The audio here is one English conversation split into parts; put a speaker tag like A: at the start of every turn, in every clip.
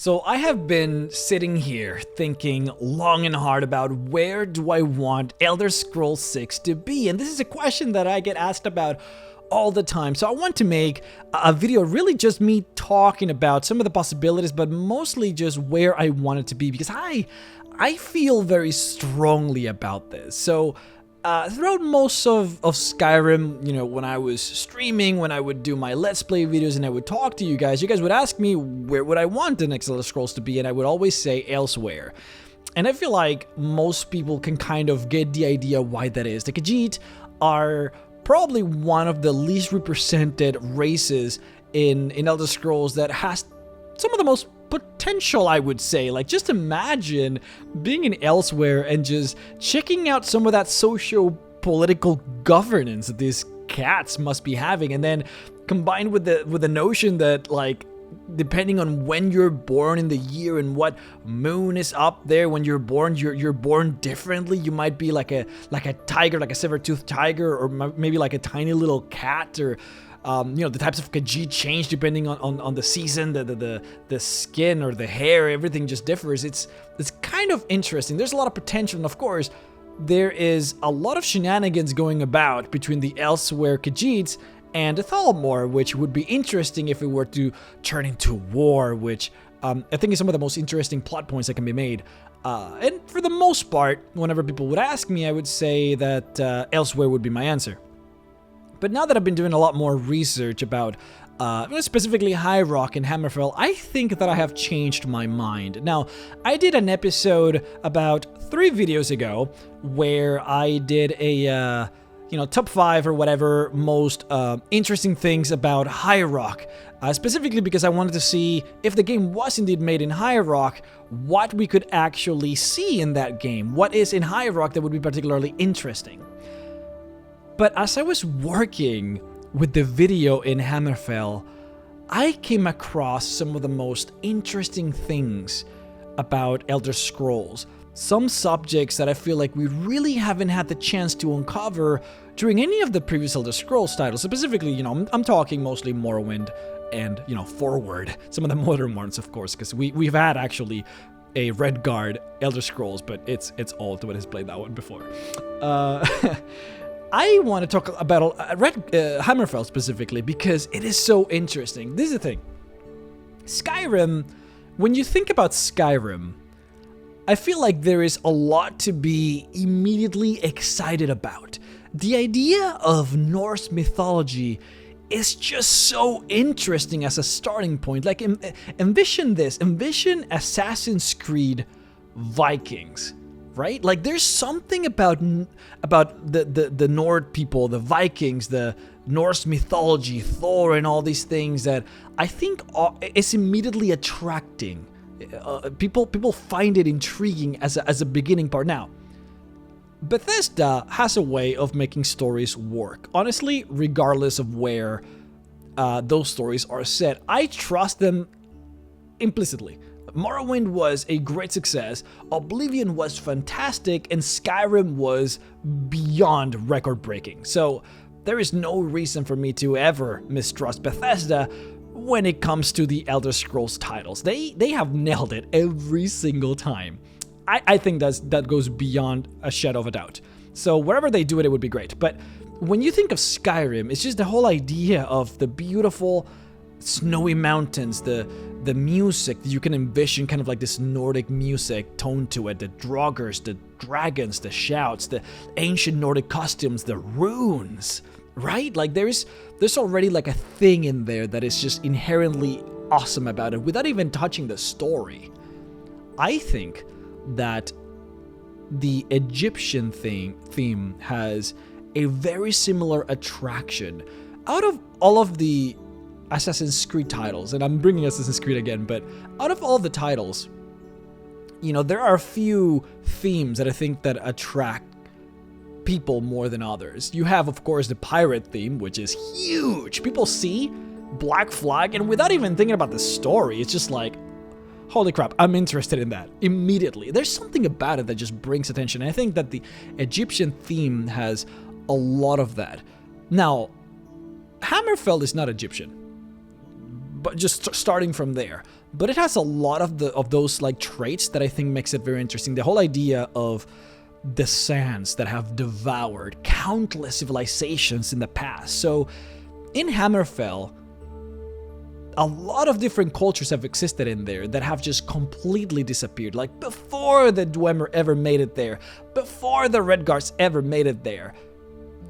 A: So I have been sitting here thinking long and hard about where do I want Elder Scrolls 6 to be, and this is a question that I get asked about all the time. So I want to make a video really just me talking about some of the possibilities, but mostly just where I want it to be, because I feel very strongly about this. So throughout most of Skyrim, you know, when I was streaming, when I would do my Let's Play videos and I would talk to you guys would ask me where would I want the next Elder Scrolls to be, and I would always say elsewhere. And I feel like most people can kind of get the idea why that is. The Khajiit are probably one of the least represented races in Elder Scrolls that has some of the most potential, I would say. Like, just imagine being in Elsewhere and just checking out some of that socio-political governance that these cats must be having, and then combined with the notion that, like, depending on when you're born in the year and what moon is up there when you're born, you're born differently. You might be like a tiger, like a saber-toothed tiger, or maybe like a tiny little cat, or you know, the types of Khajiit change depending on the season, the skin or the hair, everything just differs. It's kind of interesting. There's a lot of potential, and of course, there is a lot of shenanigans going about between the Elsewhere Khajiits and the Thalmor, which would be interesting if it were to turn into war, which I think is some of the most interesting plot points that can be made. And for the most part, whenever people would ask me, I would say that Elsewhere would be my answer. But now that I've been doing a lot more research about specifically High Rock and Hammerfell, I think that I have changed my mind. Now, I did an episode about 3 videos ago where I did a top 5 or whatever most interesting things about High Rock, specifically because I wanted to see if the game was indeed made in High Rock, what we could actually see in that game. What is in High Rock that would be particularly interesting? But as I was working with the video in Hammerfell, I came across some of the most interesting things about Elder Scrolls. Some subjects that I feel like we really haven't had the chance to uncover during any of the previous Elder Scrolls titles. Specifically, you know, I'm talking mostly Morrowind and, you know, Forward. Some of the modern ones, of course, because we've had actually a Redguard Elder Scrolls, but it's old. What has played that one before? I want to talk about Hammerfell specifically because it is so interesting. This is the thing. Skyrim, when you think about Skyrim, I feel like there is a lot to be immediately excited about. The idea of Norse mythology is just so interesting as a starting point. Like, envision this. Envision Assassin's Creed Vikings. Right? Like, there's something about the Nord people, the Vikings, the Norse mythology, Thor, and all these things that I think is immediately attracting. People find it intriguing as a beginning part. Now, Bethesda has a way of making stories work. Honestly, regardless of where those stories are set, I trust them implicitly. Morrowind was a great success, Oblivion was fantastic, and Skyrim was beyond record-breaking. So there is no reason for me to ever mistrust Bethesda when it comes to the Elder Scrolls titles. They have nailed it every single time. I think that goes beyond a shadow of a doubt. So wherever they do it, it would be great. But when you think of Skyrim, it's just the whole idea of the beautiful snowy mountains, the music that you can envision, kind of like this Nordic music tone to it, the draugrs, the dragons, the shouts, the ancient Nordic costumes, the runes, right? Like, there's already like a thing in there that is just inherently awesome about it without even touching the story. I think that the Egyptian theme has a very similar attraction. Out of all of the Assassin's Creed titles, and I'm bringing Assassin's Creed again, but out of all the titles, you know, there are a few themes that I think that attract people more than others. You have, of course, the pirate theme, which is huge. People see Black Flag, and without even thinking about the story, it's just like, holy crap, I'm interested in that immediately. There's something about it that just brings attention, and I think that the Egyptian theme has a lot of that. Now, Hammerfell is not Egyptian. but just starting from there. But it has a lot of those like traits that I think makes it very interesting. The whole idea of the sands that have devoured countless civilizations in the past. So in Hammerfell, a lot of different cultures have existed in there that have just completely disappeared. Like before the Dwemer ever made it there, before the Redguards ever made it there,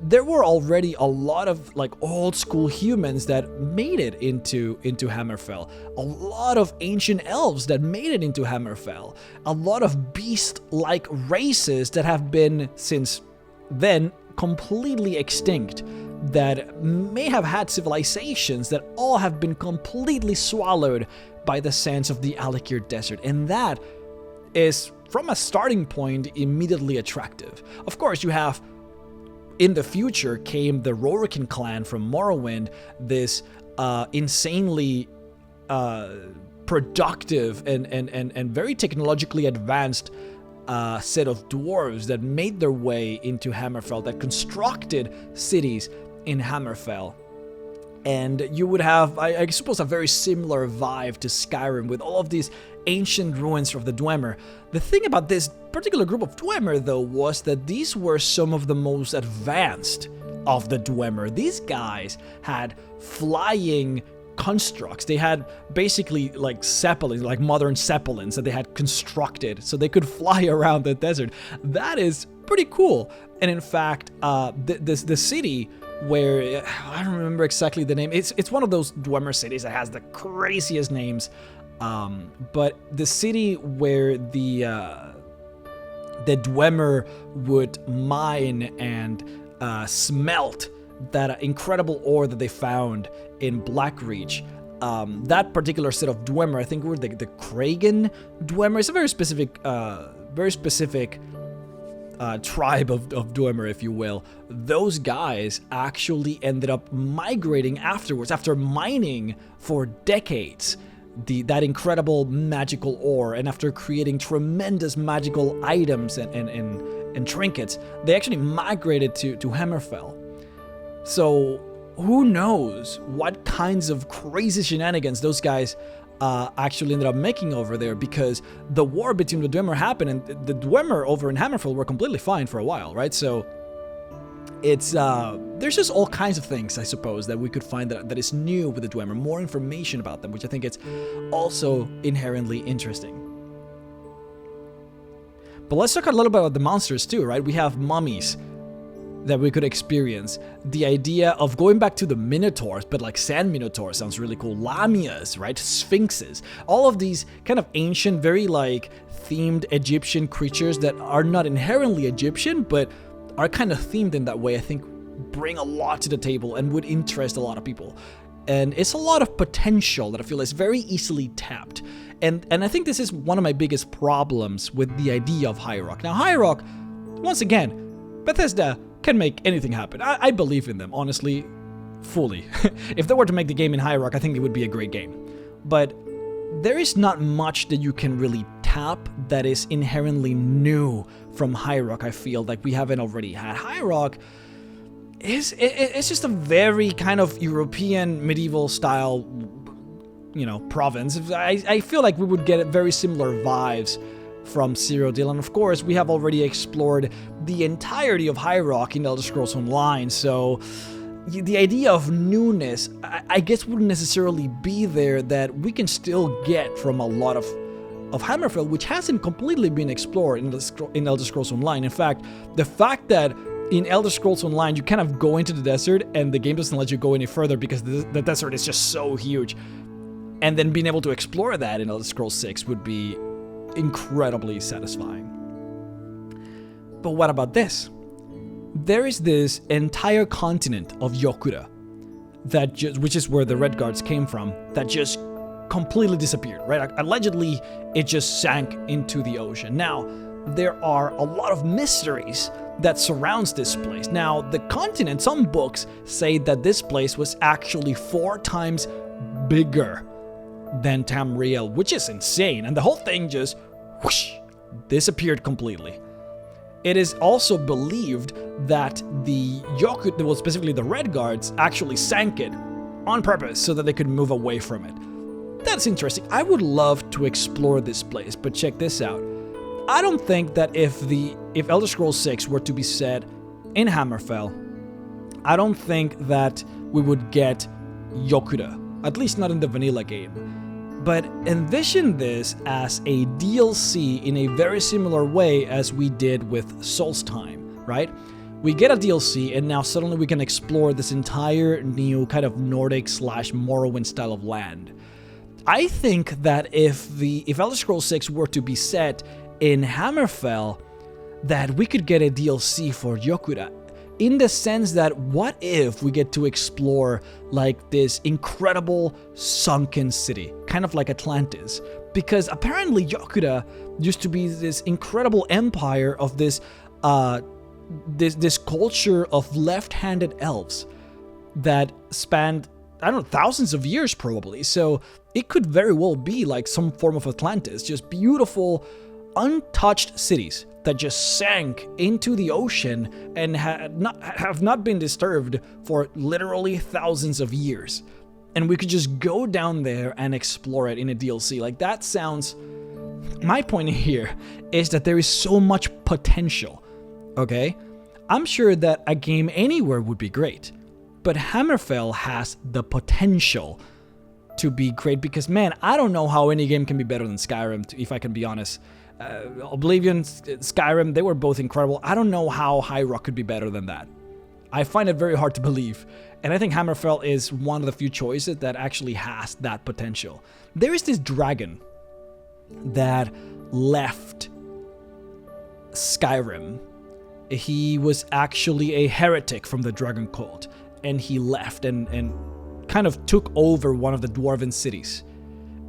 A: there were already a lot of like old school humans that made it into Hammerfell. A lot of ancient elves that made it into Hammerfell. A lot of beast-like races that have been since then completely extinct, that may have had civilizations that all have been completely swallowed by the sands of the Alakir Desert. And that is, from a starting point, immediately attractive. Of course, you have, in the future, came the Rorikin clan from Morrowind, this insanely productive and very technologically advanced set of dwarves that made their way into Hammerfell, that constructed cities in Hammerfell. And you would have, I suppose, a very similar vibe to Skyrim with all of these ancient ruins of the Dwemer. The thing about this particular group of Dwemer, though, was that these were some of the most advanced of the Dwemer. These guys had flying constructs. They had basically like zeppelins, like modern zeppelins that they had constructed so they could fly around the desert. That is pretty cool. And in fact, the city where, I don't remember exactly the name, it's one of those Dwemer cities that has the craziest names, but the city where the Dwemer would mine and smelt that incredible ore that they found in Blackreach. That particular set of Dwemer, I think were the Kragan Dwemer. It's a very specific tribe of Dwemer, if you will. Those guys actually ended up migrating afterwards, after mining for decades that incredible magical ore, and after creating tremendous magical items and trinkets, they actually migrated to Hammerfell. So who knows what kinds of crazy shenanigans those guys actually ended up making over there, because the war between the Dwemer happened, and the Dwemer over in Hammerfell were completely fine for a while, right? So it's there's just all kinds of things, I suppose, that we could find that is new with the Dwemer, more information about them, which I think it's also inherently interesting. But let's talk a little bit about the monsters too, right? We have mummies that we could experience. The idea of going back to the Minotaurs, but like sand Minotaurs sounds really cool. Lamias, right? Sphinxes. All of these kind of ancient, very like themed Egyptian creatures that are not inherently Egyptian, but are kind of themed in that way, I think bring a lot to the table and would interest a lot of people. And it's a lot of potential that I feel is very easily tapped. And I think this is one of my biggest problems with the idea of High Rock. Now, High Rock, once again, Bethesda can make anything happen. I believe in them, honestly, fully. If they were to make the game in High Rock, I think it would be a great game. But there is not much that you can really tap that is inherently new from High Rock, I feel, like we haven't already had. High Rock it's just a very kind of European medieval style, province. I feel like we would get very similar vibes from Cyrodiil, and of course we have already explored the entirety of High Rock in Elder Scrolls Online, so the idea of newness, I guess, wouldn't necessarily be there, that we can still get from a lot of Hammerfell, which hasn't completely been explored in Elder Scrolls Online. In fact, the fact that in Elder Scrolls Online you kind of go into the desert and the game doesn't let you go any further because the desert is just so huge, and then being able to explore that in Elder Scrolls 6 would be incredibly satisfying. But what about this? There is this entire continent of Yokura, which is where the Redguards came from, that just completely disappeared, right? Allegedly, it just sank into the ocean. Now, there are a lot of mysteries that surrounds this place. Now, the continent, some books say that this place was actually 4 times bigger than Tamriel, which is insane, and the whole thing just whoosh, disappeared completely. It is also believed that the Yokut, well, specifically the Redguards, actually sank it on purpose so that they could move away from it. That's interesting. I would love to explore this place, but check this out. I don't think that if Elder Scrolls 6 were to be set in Hammerfell, I don't think that we would get Yokuda, at least not in the vanilla game. But envision this as a DLC in a very similar way as we did with Solstheim, right? We get a DLC and now suddenly we can explore this entire new kind of Nordic / Morrowind style of land. I think that if Elder Scrolls 6 were to be set in Hammerfell, that we could get a DLC for Yokuda. In the sense that, what if we get to explore like this incredible sunken city, kind of like Atlantis? Because apparently Yokuda used to be this incredible empire of this this culture of left-handed elves that spanned, I don't know, thousands of years probably. So it could very well be like some form of Atlantis, just beautiful, untouched cities that just sank into the ocean and have not been disturbed for literally thousands of years. And we could just go down there and explore it in a DLC. Like, that sounds... My point here is that there is so much potential, okay? I'm sure that a game anywhere would be great, but Hammerfell has the potential to be great because, man, I don't know how any game can be better than Skyrim, if I can be honest. Oblivion, Skyrim, they were both incredible. I don't know how High Rock could be better than that. I find it very hard to believe. And I think Hammerfell is one of the few choices that actually has that potential. There is this dragon that left Skyrim. He was actually a heretic from the dragon cult. And he left and kind of took over one of the dwarven cities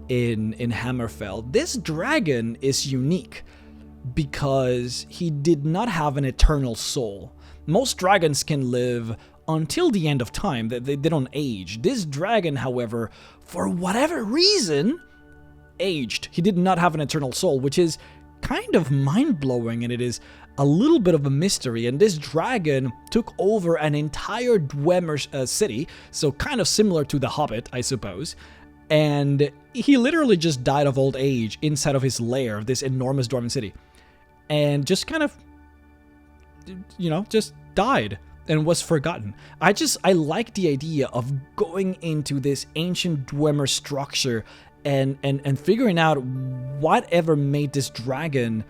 A: in Hammerfell. This dragon is unique because he did not have an eternal soul. Most dragons can live until the end of time. They don't age. This dragon, however, for whatever reason, aged. He did not have an eternal soul, which is kind of mind-blowing, and it is a little bit of a mystery. And this dragon took over an entire Dwemer city, so kind of similar to the Hobbit, I suppose. And he literally just died of old age inside of his lair, this enormous dwarven city. And just kind of, just died and was forgotten. I like the idea of going into this ancient Dwemer structure and figuring out whatever made this dragon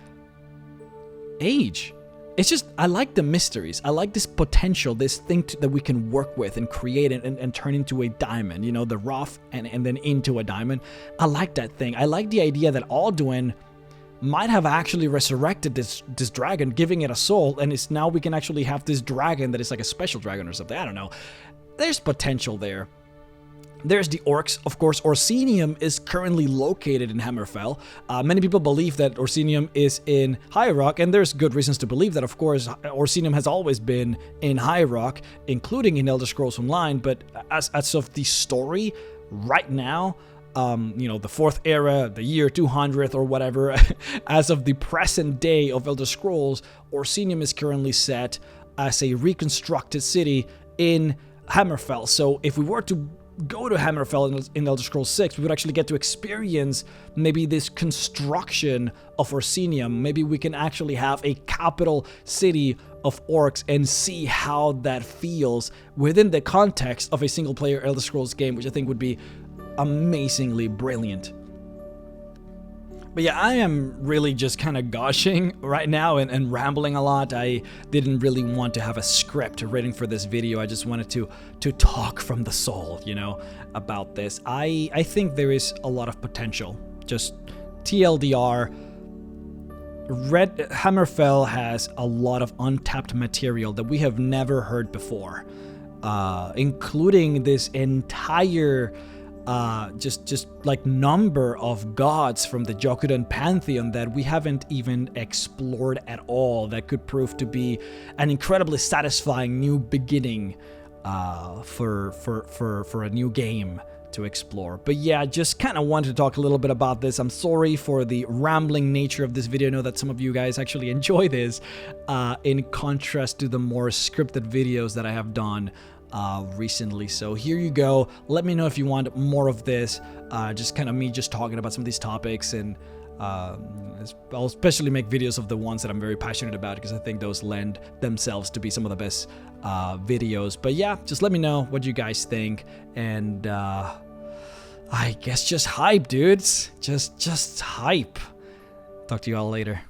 A: age. It's just, I like the mysteries. I like this potential, this thing that we can work with and create and turn into a diamond, the rough and then into a diamond. I like that thing. I like the idea that Alduin might have actually resurrected this dragon, giving it a soul, and it's now we can actually have this dragon that is like a special dragon or something. I don't know. There's potential there. There's the orcs. Of course, Orsinium is currently located in Hammerfell. Many people believe that Orsinium is in High Rock, and there's good reasons to believe that. Of course, Orsinium has always been in High Rock, including in Elder Scrolls Online, but as of the story right now, the fourth era, the year 200th or whatever, as of the present day of Elder Scrolls, Orsinium is currently set as a reconstructed city in Hammerfell. So if we were to go to Hammerfell in Elder Scrolls 6, we would actually get to experience maybe this construction of Orsinium. Maybe we can actually have a capital city of orcs and see how that feels within the context of a single-player Elder Scrolls game, which I think would be amazingly brilliant. But yeah, I am really just kind of gushing right now and rambling a lot. I didn't really want to have a script written for this video. I just wanted to talk from the soul, about this. I think there is a lot of potential. Just TLDR, Hammerfell has a lot of untapped material that we have never heard before, including this entire just like number of gods from the Jokudan pantheon that we haven't even explored at all, that could prove to be an incredibly satisfying new beginning for a new game to explore. But yeah, just kind of wanted to talk a little bit about this. I'm sorry for the rambling nature of this video. I know that some of you guys actually enjoy this in contrast to the more scripted videos that I have done recently. So here you go. Let me know if you want more of this. Just kind of me just talking about some of these topics, and I'll especially make videos of the ones that I'm very passionate about, because I think those lend themselves to be some of the best videos. But yeah, just let me know what you guys think, and I guess just hype, dudes. Just hype. Talk to you all later.